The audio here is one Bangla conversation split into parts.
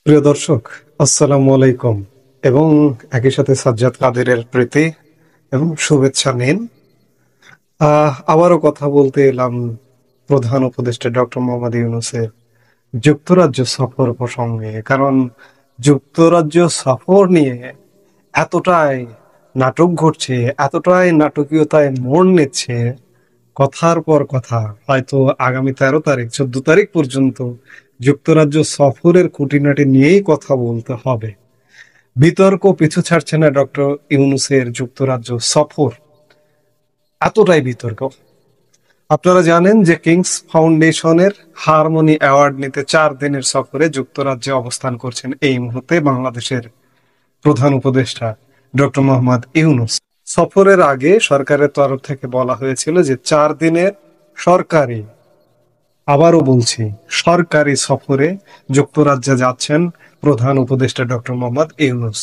প্রিয় দর্শক, আসসালামু আলাইকুম এবং একই সাথে সাজ্জাদ কাদেরের প্রীতি এবং শুভেচ্ছা নিন। আবারও কথা বলতে এলাম প্রধান উপদেষ্টা ডক্টর মোহাম্মদ ইউনূসের যুক্তরাজ্য সফর প্রসঙ্গে। কারণ যুক্তরাজ্য সফর নিয়ে এতটাই নাটক ঘটছে, এতটাই নাটকীয়তায় মোড় নিচ্ছে, কথার পর কথা। হয়তো আগামী 13 তারিখ 14 তারিখ পর্যন্ত যুক্তরাজ্য সফরের খুঁটিনাটি নিয়েই কথা বলতে হবে। বিতর্ক পিছু ছাড়ছে না ডক্টর ইউনূসের যুক্তরাজ্য সফর, এতটাই বিতর্ক। আপনারা জানেন যে কিংস ফাউন্ডেশনের হারমোনি অ্যাওয়ার্ড নিতে 4 দিনের সফরে যুক্তরাজ্যে অবস্থান করছেন এই মুহূর্তে বাংলাদেশের প্রধান উপদেষ্টা ডক্টর মোহাম্মদ ইউনূস। সফরের আগে সরকারের তরফ থেকে বলা হয়েছিল যে 4 দিনের সরকারি, আবারও বলছি, সরকারি সফরে যুক্তরাজ্যে যাচ্ছেন প্রধান উপদেষ্টা ডক্টর মোহাম্মদ ইউনূস।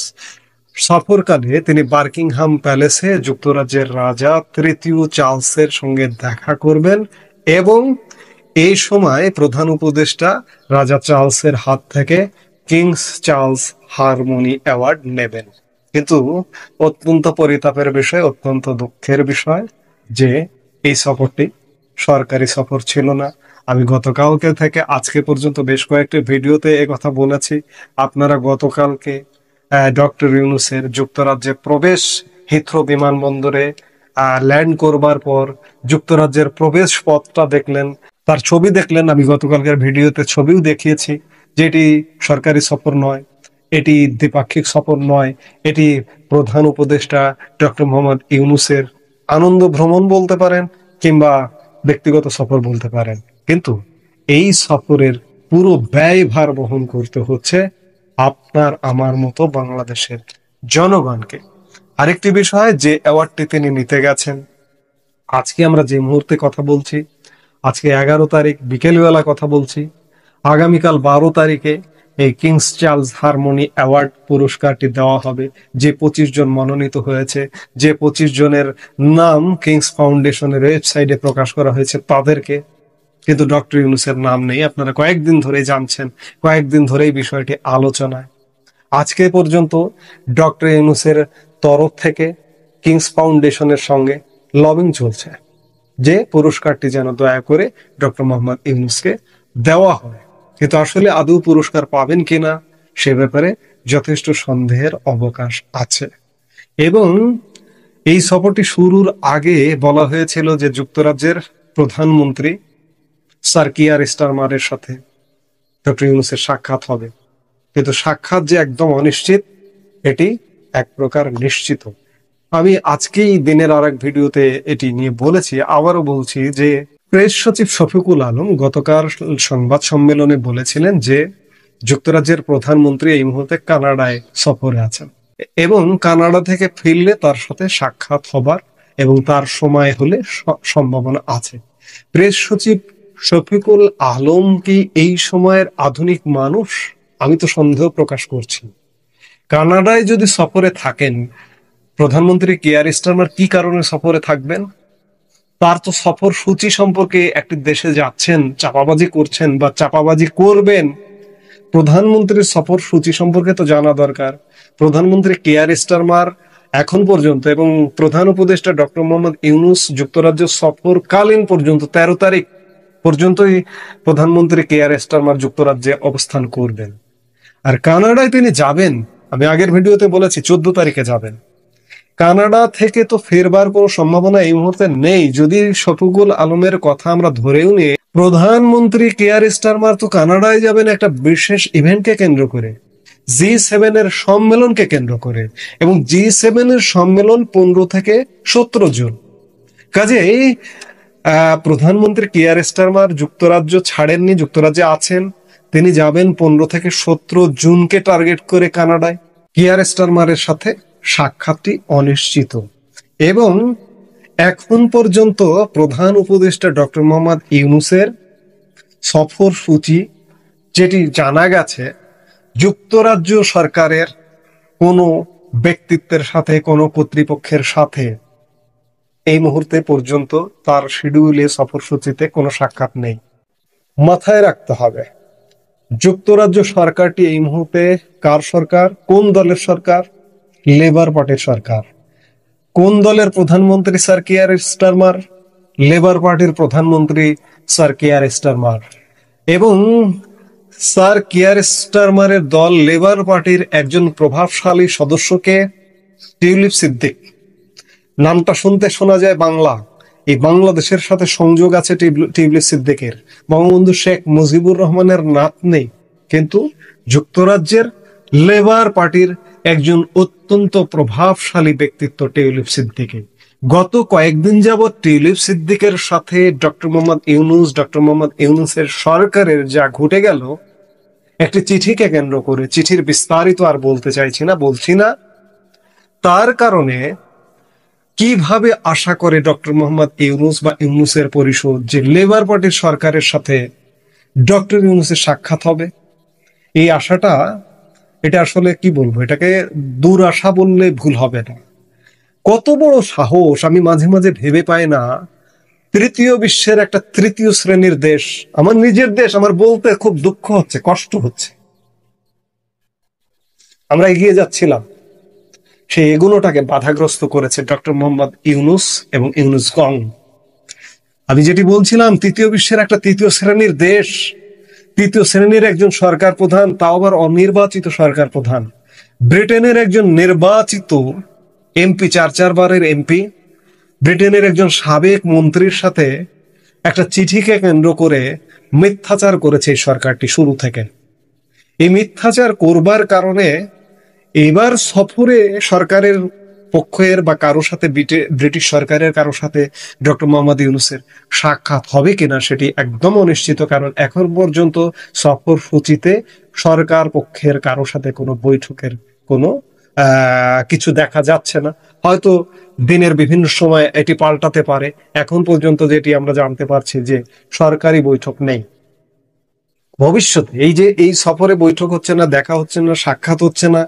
সফরকালে তিনি বাকিংহাম প্যালেসে যুক্তরাজ্যের রাজা তৃতীয় চার্লসের সঙ্গে দেখা করবেন এবং এই সময় প্রধান উপদেষ্টা রাজা চার্লসের হাত থেকে কিংস চার্লস হারমোনি অ্যাওয়ার্ড নেবেন। কিন্তু অত্যন্ত পরিতাপের বিষয়, অত্যন্ত দুঃখের বিষয় যে এই সফরটি সরকারি সফর ছিল না। আমি গতকালকে থেকে আজকে পর্যন্ত বেশ কয়েকটি ভিডিওতে কথা বলেছি। আপনারা গতকালকে ডক্টর ইউনূসের যুক্তরাজ্যে প্রবেশ, হিথ্রো বিমানবন্দরে ল্যান্ড করবার পর যুক্তরাজ্যের প্রবেশ পথটা দেখলেন, তার ছবি দেখলেন। আমি গতকালকের ভিডিওতে ছবিও দেখিয়েছি যে এটি সরকারি সফর নয়, এটি দ্বিপাক্ষিক সফর নয়, এটি প্রধান উপদেষ্টা ডক্টর মোহাম্মদ ইউনূসের আনন্দ ভ্রমণ বলতে পারেন কিংবা ব্যক্তিগত সফর বলতে পারেন। কিন্তু এই সফরের পুরো ব্যয়ভার বহন করতে হচ্ছে আপনার আমার মতো বাংলাদেশের জনগণকে। আরেকটি বিষয়, যে অ্যাওয়ার্ডটি তিনি নিতে গেছেন, আজকে আমরা যে মুহূর্তে কথা বলছি, আজকে 11 তারিখ বিকেলবেলা কথা বলছি, আগামীকাল 12 তারিখে এই কিংস চার্লস হারমোনি অ্যাওয়ার্ড পুরস্কারটি দেওয়া হবে। যে 25 জন মনোনীত হয়েছে, যে 25 জনের নাম কিংস ফাউন্ডেশনের ওয়েবসাইটে প্রকাশ করা হয়েছে তাদেরকে, কিন্তু ডক্টর ইউনূসের নাম নেই। আপনারা কয়েকদিন ধরেই জানছেন, কয়েকদিন ধরেই বিষয়টি আলোচনায়। আজকে পর্যন্ত ডক্টর ইউনূসের তরফ থেকে কিংস ফাউন্ডেশনের সঙ্গে লবিং চলছে যে পুরস্কারটি যেন দয়া করে ডক্টর মোহাম্মদ ইউনূসকে দেওয়া হয়। কিন্তু আসলে আদৌ পুরস্কার পাবেন কিনা সে ব্যাপারে যথেষ্ট সন্দেহের অবকাশ আছে। এবং এই সফরটি শুরুর আগে বলা হয়েছিল যে যুক্তরাজ্যের প্রধানমন্ত্রী স্যার কিয়ার স্টারমারের সাথে ডক্টর ইউনূসের সাক্ষাৎ হবে, কিন্তু সাক্ষাৎ যে একদম অনিশ্চিত এটি এক প্রকার নিশ্চিত। আমি আজকেই দিনের আর এক ভিডিওতে এটি নিয়ে বলেছি, আবারও বলছি যে প্রেস সচিব শফিকুল আলম গতকাল সংবাদ সম্মেলনে বলেছিলেন যে যুক্তরাজ্যের প্রধানমন্ত্রী এই মুহূর্তে কানাডায় সফরে আছেন এবং কানাডা থেকে ফিরলে তার সাথে সাক্ষাৎ হবার এবং তার সময় হলে সম্ভাবনা আছে। প্রেস সচিব শফিকুল আলম কি এই সময়ের আধুনিক মানুষ? আমি তো সন্দেহ প্রকাশ করছি। কানাডায় যদি সফরে থাকেন, প্রধানমন্ত্রী কিয়ার স্টারমার কি কারণে সফরে থাকবেন? তার তো সফর সূচি সম্পর্কে, একটি দেশে যাচ্ছেন, চাপাবাজি করছেন বা চাপাবাজি করবেন, প্রধানমন্ত্রীর সফর সূচি সম্পর্কে তো জানা দরকার। প্রধানমন্ত্রী কিয়ার স্টারমার এখন পর্যন্ত এবং প্রধান উপদেষ্টা ডক্টর মোহাম্মদ ইউনূস যুক্তরাজ্য সফরকালীন পর্যন্ত 13 তারিখ পর্যন্তই প্রধানমন্ত্রী কিয়ার স্টারমার যুক্তরাজ্যে অবস্থান করবেন। আর কানাডায় তিনি যাবেন, আমি আগের ভিডিওতে বলেছি 14 তারিখে যাবেন। কানাডা থেকে তো ফেরবার কোনো সম্ভাবনা এই মুহূর্তে নেই। যদি শফিকুল আলমের কথা আমরা ধরেও নিই, প্রধানমন্ত্রী কিয়ার স্টারমার তো কানাডায় যাবেন একটা বিশেষ ইভেন্টকে কেন্দ্র করে, G7 এর সম্মেলনকে কেন্দ্র করে, এবং G7 এর সম্মেলন 15 থেকে 17 জুন। কাজেই প্রধানমন্ত্রী কিয়ার স্টারমার যুক্তরাজ্য ছাড়েননি, যুক্তরাজ্যে আছেন। তিনি যাবেন 15 থেকে 17 জুনকে টার্গেট করে কানাডায়। কিয়ার স্টারমারের সাথে সাক্ষাৎটি অনিশ্চিত এবং এখন পর্যন্ত প্রধান উপদেষ্টা ডক্টর মোহাম্মদ ইউনূসের সফর সূচি যেটি জানা গেছে, যুক্তরাজ্য সরকারের কোনো ব্যক্তিত্বের সাথে, কোনো কর্তৃপক্ষের সাথে এই মুহূর্তে পর্যন্ত তার শিডিউলে সফরসূচিতে কোনো সাক্ষাৎ নেই। মাথায় রাখতে হবে, যুক্তরাজ্য সরকারটি এই মুহূর্তে কার সরকার? কোন দলের সরকার? লেবার পার্টির সরকার। কোন দলের প্রধানমন্ত্রী স্যার কিয়ার স্টারমার? লেবার পার্টির প্রধানমন্ত্রী স্যার কিয়ার স্টারমার। এবং স্যার কিয়ার স্টারমারের দল লেবার পার্টির একজন প্রভাবশালী সদস্যকে টিউলিপ সিদ্দিক। নামটা শুনতে শোনা যায় বাংলা, এই বাংলাদেশের সাথে সংযোগ আছে টিউলিপ সিদ্দিকের। বঙ্গবন্ধু শেখ মুজিবুর রহমানের নাতনি, কিন্তু যুক্তরাজ্যের লেবার পার্টির একজন অত্যন্ত প্রভাবশালী ব্যক্তিত্ব টিউলিপ সিদ্দিকী। গত কয়েকদিন যাবৎ টিউলিপ সিদ্দিকের সাথে ডক্টর মোহাম্মদ ইউনূসের সরকারের যা ঘটে গেল, একটি চিঠিকে কেন্দ্র করে, চিঠির বিস্তারিত আর বলতে চাইছি না, বলছি না, তার কারণে কিভাবে আশা করে ডক্টর মোহাম্মদ ইউনূস বা ইউনূসের পরিষদ যে লেবার পার্টির সরকারের সাথে ডক্টর ইউনূসের সাক্ষাৎ হবে, এই আশাটা, এটা আসলে কি বলবো, এটাকে দুরাশা বললে ভুল হবে না। কত বড় সাহস, আমি মাঝে মাঝে ভেবে পাই না। তৃতীয় বিশ্বের একটা তৃতীয় শ্রেণীর দেশ, আমার নিজের দেশ, আমার বলতে খুব দুঃখ হচ্ছে, কষ্ট হচ্ছে, আমরা এগিয়ে যাচ্ছিলাম, সেই এগুলোটাকে বাধাগ্রস্ত করেছে ডক্টর মোহাম্মদ ইউনূস এবং ইউনূস গং। আমি যেটি বলছিলাম, তৃতীয় বিশ্বের একটা তৃতীয় শ্রেণীর দেশ, তৃতীয় শ্রেণীর একজন সরকার প্রধান, তাও আবার অনির্বাচিত সরকার প্রধান, ব্রিটেনের একজন নির্বাচিত এমপি, চারবারের এমপি, ব্রিটেনের একজন সাবেক মন্ত্রীর সাথে একটা চিঠিকে কেন্দ্র করে মিথ্যাচার করেছে এই সরকারটি শুরু থেকে। এই মিথ্যাচার করবার কারণে এবার সফরে সরকারের পক্ষের বা কারো সাথে, ব্রিটিশ সরকারের কারো সাথে ডক্টর মোহাম্মদ ইউনূসের সাক্ষাৎ হবে কিনা সেটি একদম অনিশ্চিত, কারণ এখন পর্যন্ত সফর সূচিতে সরকার পক্ষের কারো সাথে কোনো বৈঠকের কোনো কিছু দেখা যাচ্ছে না। হয়তো দিনের বিভিন্ন সময় এটি পাল্টাতে পারে। এখন পর্যন্ত যেটি আমরা জানতে পারছি যে সরকারি বৈঠক নেই। ভবিষ্যতে এই যে এই সফরে বৈঠক হচ্ছে না, দেখা হচ্ছে না, সাক্ষাৎ হচ্ছে না,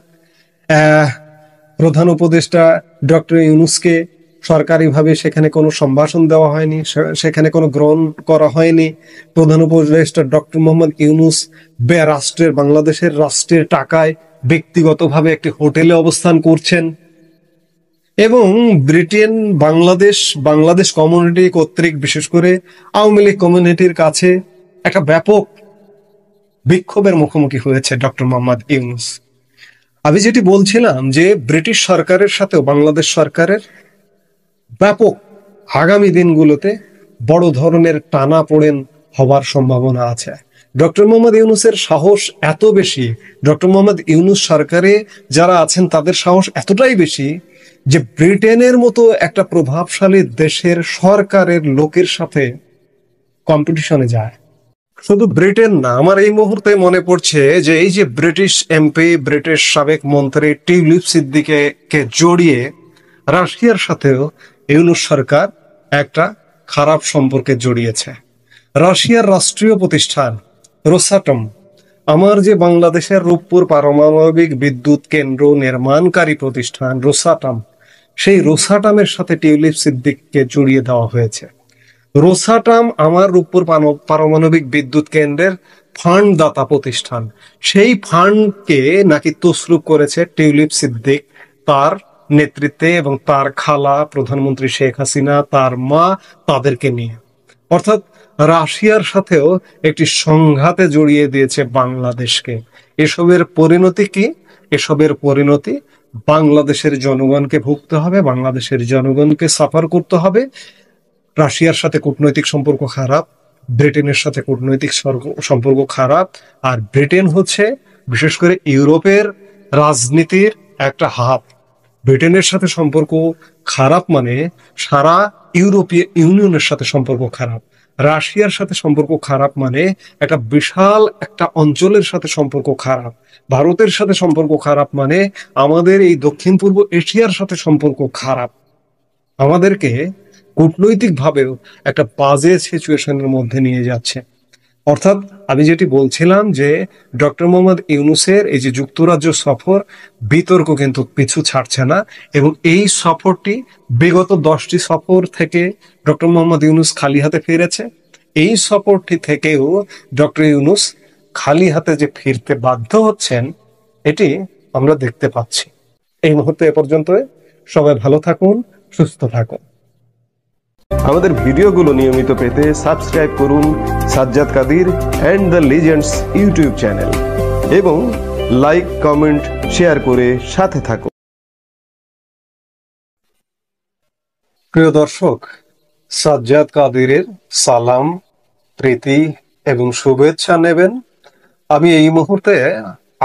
প্রধান উপদেষ্টা ডক্টর ইউনূসকে সরকারিভাবে সেখানে কোনো সম্ভাষণ দেওয়া হয়নি, সেখানে কোনো গ্রহণ করা হয়নি। প্রধান উপদেষ্টা ডক্টর মোহাম্মদ ইউনূস রাষ্ট্রের, বাংলাদেশের রাষ্ট্রের টাকায় ব্যক্তিগতভাবে একটি হোটেলে অবস্থান করছেন এবং ব্রিটেন বাংলাদেশ কমিউনিটি কর্তৃক, বিশেষ করে আওয়ামী লীগ কমিউনিটির কাছে একটা ব্যাপক বিক্ষোভের মুখোমুখি হয়েছে ডক্টর মোহাম্মদ ইউনূস। আমি যেটি বলছিলাম যে ব্রিটিশ সরকারের সাথেও বাংলাদেশ সরকারের ব্যাপক আগামী দিনগুলোতে বড় ধরনের টানাপোড়েন হবার সম্ভাবনা আছে। ডক্টর মোহাম্মদ ইউনূসের সাহস এত বেশি, ডক্টর মোহাম্মদ ইউনূস সরকারে যারা আছেন তাদের সাহস এতটাই বেশি যে ব্রিটেনের মতো একটা প্রভাবশালী দেশের সরকারের লোকের সাথে কম্পিটিশনে যায়। শুধু ব্রিটেন না, আমার এই মুহূর্তে মনে পড়ছে যে এই যে ব্রিটিশ এমপি, ব্রিটিশ সাবেক মন্ত্রী টিউলিপ সিদ্দিকে জড়িয়ে রাশিয়ার সাথেও ইউনূস সরকার একটা খারাপ সম্পর্কে জড়িয়েছে। রাশিয়ার রাষ্ট্রীয় প্রতিষ্ঠান রোসাটম, আমার যে বাংলাদেশের রূপপুর পারমাণবিক বিদ্যুৎ কেন্দ্র নির্মাণকারী প্রতিষ্ঠান রোসাটম, সেই রোসাটমের সাথে টিউলিপ সিদ্দিককে জড়িয়ে দেওয়া হয়েছে। রোসাটম আমার রূপপুর পারমাণবিক বিদ্যুৎ কেন্দ্রের ফান্ড দাতা প্রতিষ্ঠান, সেই ফান্ডকে নাকি তছরূপ করেছে টিউলিপ সিদ্দিক তার নেতৃত্বে এবং তার খালা প্রধানমন্ত্রী শেখ হাসিনা, তার মা, তাদেরকে নিয়ে। অর্থাৎ রাশিয়ার সাথেও একটি সংঘাতে জড়িয়ে দিয়েছে বাংলাদেশকে। এসবের পরিণতি কি? এসবের পরিণতি বাংলাদেশের জনগণকে ভুগতে হবে, বাংলাদেশের জনগণকে সাফার করতে হবে। রাশিয়ার সাথে কূটনৈতিক সম্পর্ক খারাপ, ব্রিটেনের সাথে কূটনৈতিক সম্পর্ক খারাপ, আর ব্রিটেন হচ্ছে বিশেষ করে ইউরোপের রাজনীতির একটা হাব। ব্রিটেনের সাথে সম্পর্ক খারাপ মানে সারা ইউরোপীয় ইউনিয়নের সাথে সম্পর্ক খারাপ। রাশিয়ার সাথে সম্পর্ক খারাপ মানে একটা বিশাল একটা অঞ্চলের সাথে সম্পর্ক খারাপ। ভারতের সাথে সম্পর্ক খারাপ মানে আমাদের এই দক্ষিণ পূর্ব এশিয়ার সাথে সম্পর্ক খারাপ। আমাদেরকে কূটনৈতিক ভাবেও একটা বাজে সিচুয়েশনের মধ্যে নিয়ে যাচ্ছে। অর্থাৎ আমি যেটি বলছিলাম যে ডক্টর মোহাম্মদ ইউনূসের এই যে যুক্তরাজ্য সফর, বিতর্ক কিন্তু পিছু ছাড়ছে না এবং এই সফরটি বিগত 10টি সফর থেকে ডক্টর মোহাম্মদ ইউনূস খালি হাতে ফিরেছে। এই সফরটি থেকেও ডক্টর ইউনূস খালি হাতে যে ফিরতে বাধ্য হচ্ছেন, এটি আমরা দেখতে পাচ্ছি। এই মুহূর্তে এ পর্যন্ত। সবাই ভালো থাকুন, সুস্থ থাকুন। আমাদের ভিডিওগুলো নিয়মিত পেতে সাবস্ক্রাইব করুন Sajjad Kadir and the legends YouTube channel এবং লাইক, কমেন্ট, শেয়ার করে সাথে থাকুন। প্রিয় দর্শক, সাজ্জাদ কাদিরের সালাম, প্রীতি এবং শুভেচ্ছা নেবেন। আমি এই মুহূর্তে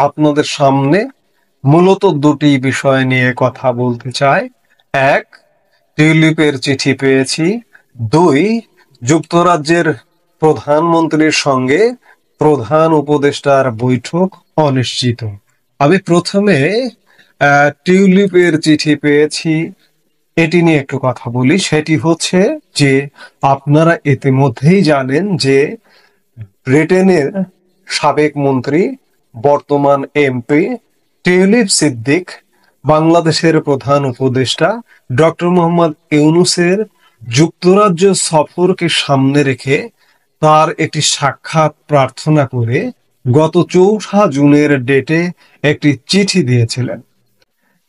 আপনাদের সামনে মূলত দুটি বিষয় নিয়ে কথা বলতে চাই। এক, টিউলিপের চিঠি পেয়েছি। দুই, যুক্তরাজ্যের প্রধানমন্ত্রীর সঙ্গে প্রধান উপদেষ্টার বৈঠক অনিশ্চিত। আমি প্রথমে টিউলিপের চিঠি পেয়েছি এটি নিয়ে একটু কথা বলি। সেটি হচ্ছে যে, আপনারা ইতিমধ্যেই জানেন যে ব্রিটেনের সাবেক মন্ত্রী, বর্তমান এমপি টিউলিপ সিদ্দিক বাংলাদেশের প্রধান উপদেষ্টা ডক্টর মোহাম্মদ ইউনূসের যুক্তরাজ্য সফরকে সামনে রেখে তার একটি সাক্ষাৎ প্রার্থনা করে গত 4 জুনের ডেটে একটি চিঠি দিয়েছিলেন।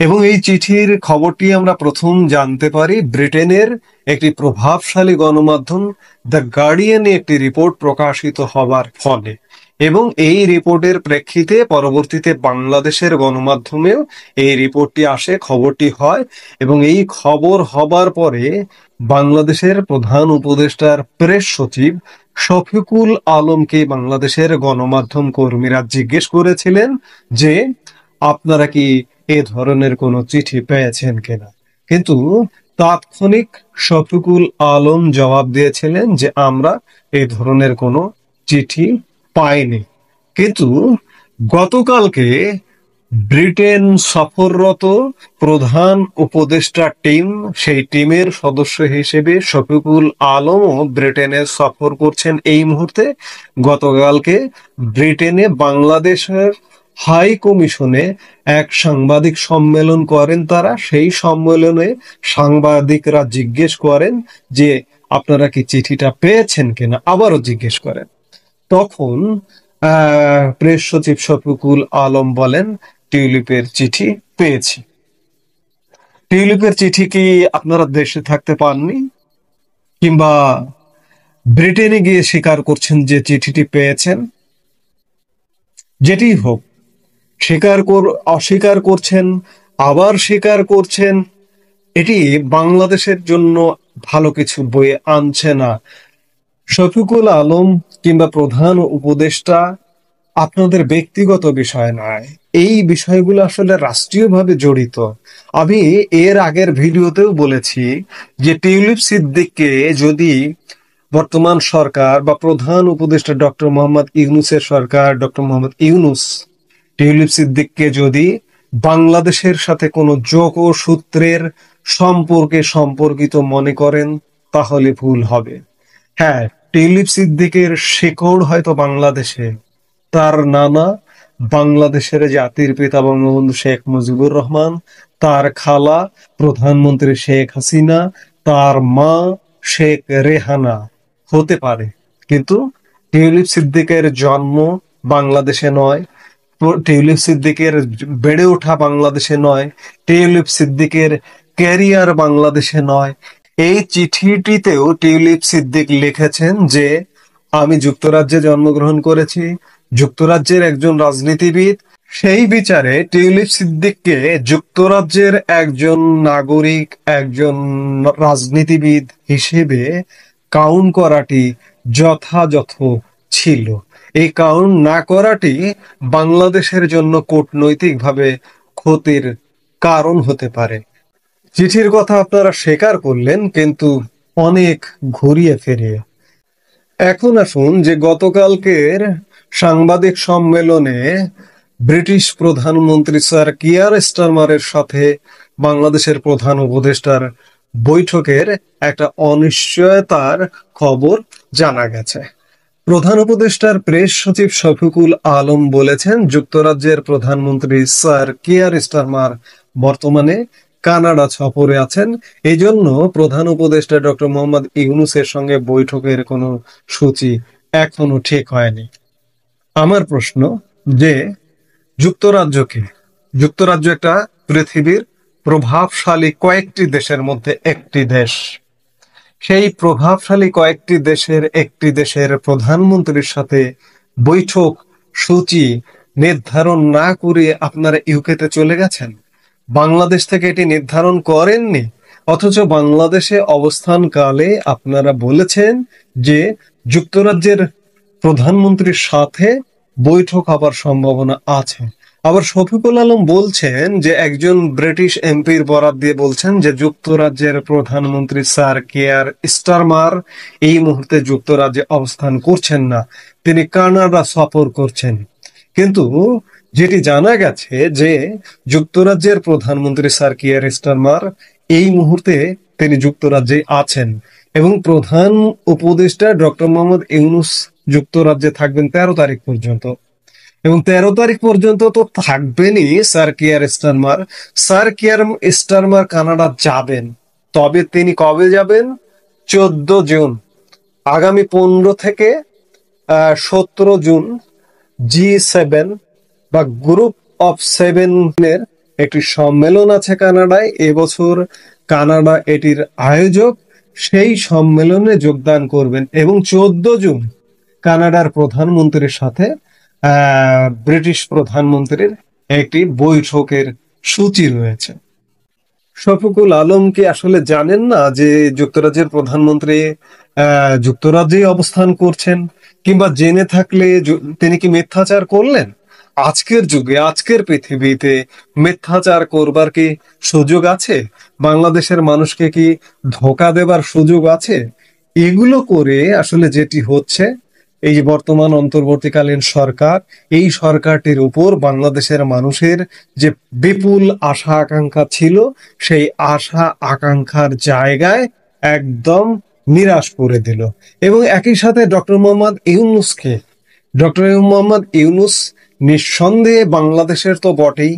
এবং এই চিঠির খবরটি আমরা প্রথম জানতে পারি ব্রিটেনের একটি প্রভাবশালী গণমাধ্যম দ্য গার্ডিয়ানে একটি রিপোর্ট প্রকাশিত হবার ফলে, এবং এই রিপোর্টের প্রেক্ষিতে পরবর্তীতে বাংলাদেশের গণমাধ্যমেও এই রিপোর্টটি আসে, খবরটি হয়। এবং এই খবর হবার পরে বাংলাদেশের প্রধান উপদেষ্টার প্রেস সচিব শফিকুল আলমকে বাংলাদেশের গণমাধ্যম কর্মীরা জিজ্ঞেস করেছিলেন যে আপনারা কি এ ধরনের কোনো চিঠি পেয়েছেন কিনা। কিন্তু তাৎক্ষণিক শফিকুল আলম জবাব দিয়েছিলেন যে আমরা এই ধরনের কোনো চিঠি পাইনি। কিন্তু গতকালকে ব্রিটেন সফররত প্রধান উপদেষ্টা টিম, সেই টিমের সদস্য হিসেবে শফিকুল আলমও ব্রিটেনে সফর করছেন এই মুহূর্তে। গতকালকে ব্রিটেনে বাংলাদেশের হাই কমিশনে এক সাংবাদিক সম্মেলন করেন তারা। সেই সম্মেলনে সাংবাদিকরা জিজ্ঞেস করেন যে আপনারা কি চিঠিটা পেয়েছেন কিনা, আবারও জিজ্ঞেস করেন। তখন প্রেস সচিব শফিকুল আলম বলেন টিউলিপের চিঠি পেয়েছি। টিউলিপের চিঠি কি আপনারা দেশে থাকতে পাননি, কিংবা ব্রিটেনে গিয়ে স্বীকার করছেন যে চিঠিটি পেয়েছেন? যেটি হোক, অস্বীকার করছেন, আবার স্বীকার করছেন, এটি বাংলাদেশের জন্য ভালো কিছু বয়ে আনছে না। শফিকুল আলম কিংবা প্রধান উপদেষ্টা আপনাদের ব্যক্তিগত বিষয় নয়, এই বিষয়গুলো আসলে রাষ্ট্রীয়ভাবে জড়িত। আমি এর আগের ভিডিওতেও বলেছি যে টিউলিপ সিদ্দিককে যদি বর্তমান সরকার বা প্রধান উপদেষ্টা ডক্টর মোহাম্মদ ইউনূসের সরকার, ডক্টর মোহাম্মদ ইউনূস টিউলিপ সিদ্দিককে যদি বাংলাদেশের সাথে কোনো যোগসূত্রের সম্পর্কে সম্পর্কিত মনে করেন, তাহলে ভুল হবে। হ্যাঁ, টিউলিপ সিদ্দিকের শিকড় হয়তো বাংলাদেশে, তার নানা বাংলাদেশের জাতির পিতা বঙ্গবন্ধু শেখ মুজিবুর রহমান, তার খালা প্রধানমন্ত্রী শেখ হাসিনা, তার মা শেখ রেহানা হতে পারে, কিন্তু টিউলিপ সিদ্দিকের জন্ম বাংলাদেশে নয়, টিউলিপ সিদ্দিকের বেড়ে ওঠা বাংলাদেশে নয়, টিউলিপ সিদ্দিকের ক্যারিয়ার বাংলাদেশে নয়। এই চিঠিটিতেও টিউলিপ সিদ্দিক লিখেছেন যে আমি যুক্তরাজ্যে জন্মগ্রহণ করেছি, যুক্তরাজ্যের একজন রাজনীতিবিদ। সেই বিচারে টিউলিপ সিদ্দিককে যুক্তরাজ্যের একজন নাগরিক, একজন রাজনীতিবিদ হিসেবে কাউন্ট করাটি যথাযথ ছিল। এই কাউন্ট না করাটি বাংলাদেশের জন্য কূটনৈতিকভাবে ক্ষতির কারণ হতে পারে। চিঠির কথা আপনারা স্বীকার করলেন, কিন্তু অনেক ঘুরিয়ে ফিরিয়ে। এখন আসুন যে গতকালকের সাংবাদিক সম্মেলনে ব্রিটিশ প্রধানমন্ত্রী স্যার কিয়ার স্টারমারের সাথে বাংলাদেশের প্রধান উপদেষ্টার বৈঠকের একটা অনিশ্চয়তার খবর জানা গেছে। প্রধান উপদেষ্টার প্রেস সচিব শফিকুল আলম বলেছেন যুক্তরাজ্যের প্রধানমন্ত্রী স্যার কিয়ার স্টারমার বর্তমানে কানাডা সফরে আছেন, এই জন্য প্রধান উপদেষ্টা ডক্টর মোহাম্মদ ইউনূসের সঙ্গে বৈঠকের কোনো সূচি এখনো ঠিক হয়নি। আমার প্রশ্ন যে যুক্তরাজ্যকে, যুক্তরাজ্য একটা পৃথিবীর প্রভাবশালী কয়েকটি দেশের মধ্যে একটি দেশ। সেই প্রভাবশালী কয়েকটি দেশের একটি দেশের প্রধানমন্ত্রীর সাথে বৈঠক সূচি নির্ধারণ না করে আপনারা ইউকেতে চলে গেছেন। বাংলাদেশ থেকে এটি নির্ধারণ করেননি, অথচ বাংলাদেশে অবস্থানকালে আপনারা বলেছেন যে যুক্তরাজ্যের প্রধানমন্ত্রীর সাথে বৈঠক হবার সম্ভাবনা আছে। আবার শফিকুল আলম বলছেন যে একজন ব্রিটিশ এমপির বরাত দিয়ে বলছেন যে যুক্তরাজ্যের প্রধানমন্ত্রী স্যার কেয়ার স্টারমার এই মুহূর্তে যুক্তরাজ্যে অবস্থান করছেন না, তিনি কানাডা সফর করছেন। কিন্তু যেটি জানা গেছে যে যুক্তরাজ্যের প্রধানমন্ত্রী স্যার কিয়ার স্টারমার এই মুহূর্তে তিনি যুক্তরাজ্যে আছেন এবং প্রধান উপদেষ্টা ডক্টর মোহাম্মদ ইউনূস যুক্তরাজ্যে থাকবেন 13 তারিখ পর্যন্ত। এবং 13 তারিখ পর্যন্ত তো থাকবেনই Sir Keir Starmer. Sir Keir Starmer Canada যাবেন, তবে তিনি কবে যাবেন? 14 জুন, আগামী 15 থেকে 17 জুন G7 বা গ্রুপ অফ 7 এর একটি সম্মেলন আছে কানাডায়। এবছর কানাডা এটির আয়োজক, সেই সম্মেলনে যোগদান করবেন এবং 14 জুন কানাডার প্রধানমন্ত্রীর সাথে ব্রিটিশ প্রধানমন্ত্রীর একটি বৈঠকের সূচি রয়েছে। শফিকুল আলম কি আসলে জানেন না যে যুক্তরাজ্যের প্রধানমন্ত্রী যুক্তরাজ্যেই অবস্থান করছেন? কিংবা জেনে থাকলে তিনি কি মিথ্যাচার করলেন? আজকের যুগে, আজকের পৃথিবীতে মিথ্যাচার করবার কি সুযোগ আছে? বাংলাদেশের মানুষকে কি ধোঁকা দেবার সুযোগ আছে? এগুলো করে আসলে যেটি হচ্ছে, এই যে বর্তমান অন্তর্বর্তীকালীন সরকার, এই সরকারটির উপর বাংলাদেশের মানুষের যে বিপুল আশা আকাঙ্ক্ষা ছিল, সেই আশা আকাঙ্ক্ষার জায়গায় একদম নিরাশ করে দিল। এবং একই সাথে ডক্টর মোহাম্মদ ইউনূস নিঃসন্দেহে বাংলাদেশের তো বটেই,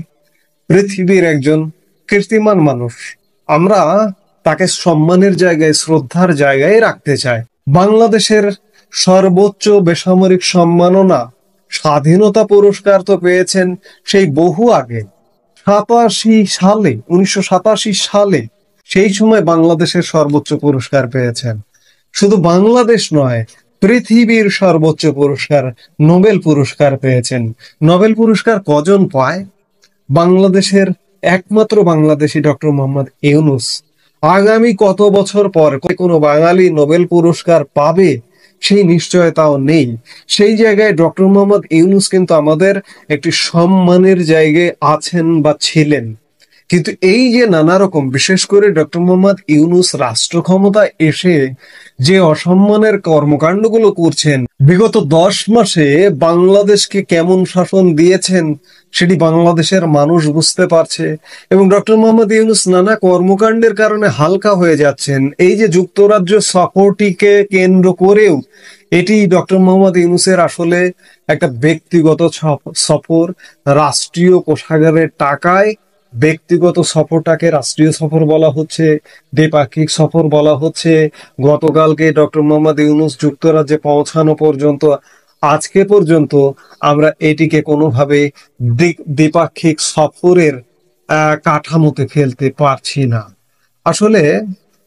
পৃথিবীর একজন কীর্তিমান মানুষ। আমরা তাকে সম্মানের জায়গায়, শ্রদ্ধার জায়গায় রাখতে চাই। বাংলাদেশের সর্বোচ্চ বেসামরিক সম্মাননা স্বাধীনতা পুরস্কার তো পেয়েছেন সেই বহু আগে, 1987 সালে সেই সময় বাংলাদেশের সর্বোচ্চ পুরস্কার পেয়েছেন। শুধু বাংলাদেশ নয়, পৃথিবীর সর্বোচ্চ পুরস্কার নোবেল পুরস্কার পেয়েছেন। নোবেল পুরস্কার কজন পায়? বাংলাদেশের একমাত্র বাংলাদেশী ডক্টর মোহাম্মদ ইউনূস। আগামী কত বছর পর কোনো বাঙালি নোবেল পুরস্কার পাবে সেই নিশ্চয়তাও নেই। সেই জায়গায় ডক্টর মোহাম্মদ ইউনূস কিন্তু আমাদের একটি সম্মানের জায়গায় আছেন বা ছিলেন। কিন্তু এই যে নানা রকম, বিশেষ করে ডক্টর মোহাম্মদ ইউনূস রাষ্ট্র ক্ষমতা এসে যে অসম্মানের কর্মকাণ্ডগুলো করছেন, বিগত 10 মাসে বাংলাদেশকে কেমন শাসন দিয়েছেন সেটি বাংলাদেশের মানুষ বুঝতে পারছে। এবং ডক্টর মোহাম্মদ ইউনূস নানা কর্মকাণ্ডের কারণে হালকা হয়ে যাচ্ছেন। এই যে যুক্তরাজ্য সফরটিকে কেন্দ্র করেও এটি ডক্টর মোহাম্মদ ইউনূসের আসলে একটা ব্যক্তিগত সফর, রাষ্ট্রীয় কোষাগারের টাকায় ব্যক্তিগত সফরটাকে রাষ্ট্রীয় সফর বলা হচ্ছে, দ্বিপাক্ষিক সফর বলা হচ্ছে। গতকালকে ডক্টর মোহাম্মদ ইউনূস যুক্তরাজ্যে পৌঁছানো পর্যন্ত, আজকে পর্যন্ত আমরা এটিকে কোনোভাবে দ্বিপাক্ষিক সফরের কাঠামোতে ফেলতে পারছি না। আসলে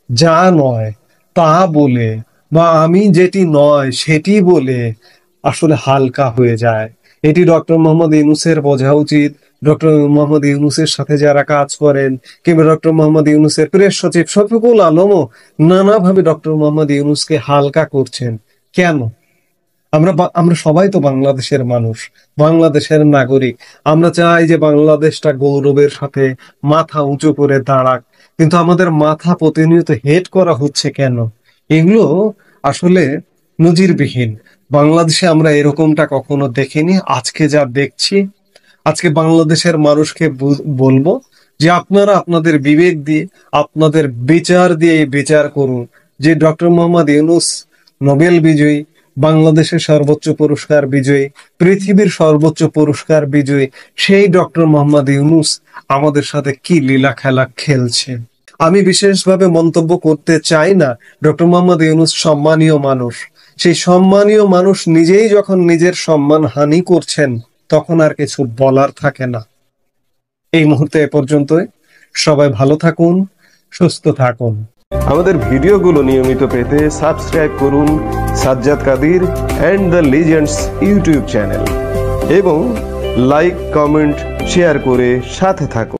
যা নয় তা বলে, বা আমি যেটি নয় সেটি বলে আসলে হালকা হয়ে যায়। এটি ডক্টর মোহাম্মদ ইউনূসের বোঝা উচিত। ডক্টর মোহাম্মদ ইউনূসের সাথে যারা কাজ করেন, কিংবা ডক্টর মোহাম্মদ ইউনূসের প্রেস সচিব শফিকুল আলমও নানাভাবে ডক্টর মোহাম্মদ ইউনূসকে হালকা করছেন। কেন? আমরা সবাই তো বাংলাদেশের মানুষ, বাংলাদেশের নাগরিক। আমরা চাই যে বাংলাদেশটা গৌরবের সাথে মাথা উঁচু করে দাঁড়াক, কিন্তু আমাদের মাথা প্রতিনিয়ত হেট করা হচ্ছে কেন? এগুলো আসলে নজিরবিহীন। বাংলাদেশে আমরা এরকমটা কখনো দেখিনি। আজকে যা দেখছি, আজকে বাংলাদেশের মানুষকে বলবো যে আপনারা আপনাদের বিবেক দিয়ে, আপনাদের বিচার দিয়ে বিচার করুন যে ডক্টর মোহাম্মদ ইউনূস নোবেল বিজয়ী, বাংলাদেশের সর্বোচ্চ পুরস্কার বিজয়ী, পৃথিবীর সর্বোচ্চ পুরস্কার বিজয়ী, সেই ডক্টর মোহাম্মদ ইউনূস আমাদের সাথে কি লীলা খেলা খেলছে। আমি বিশেষভাবে মন্তব্য করতে চাই না। ডক্টর মোহাম্মদ ইউনূস সম্মানীয় মানুষ, সেই সম্মানীয় মানুষ নিজেই যখন নিজের সম্মান হানি করছেন, তখন আর কিছু বলার থাকে না। এই মুহূর্তে এ পর্যন্তই। সবাই ভালো থাকুন, সুস্থ থাকুন। আমাদের ভিডিওগুলো নিয়মিত পেতে সাবস্ক্রাইব করুন Sajjad Kadir and the legends YouTube channel এবং লাইক, কমেন্ট, শেয়ার করে সাথে থাকুন।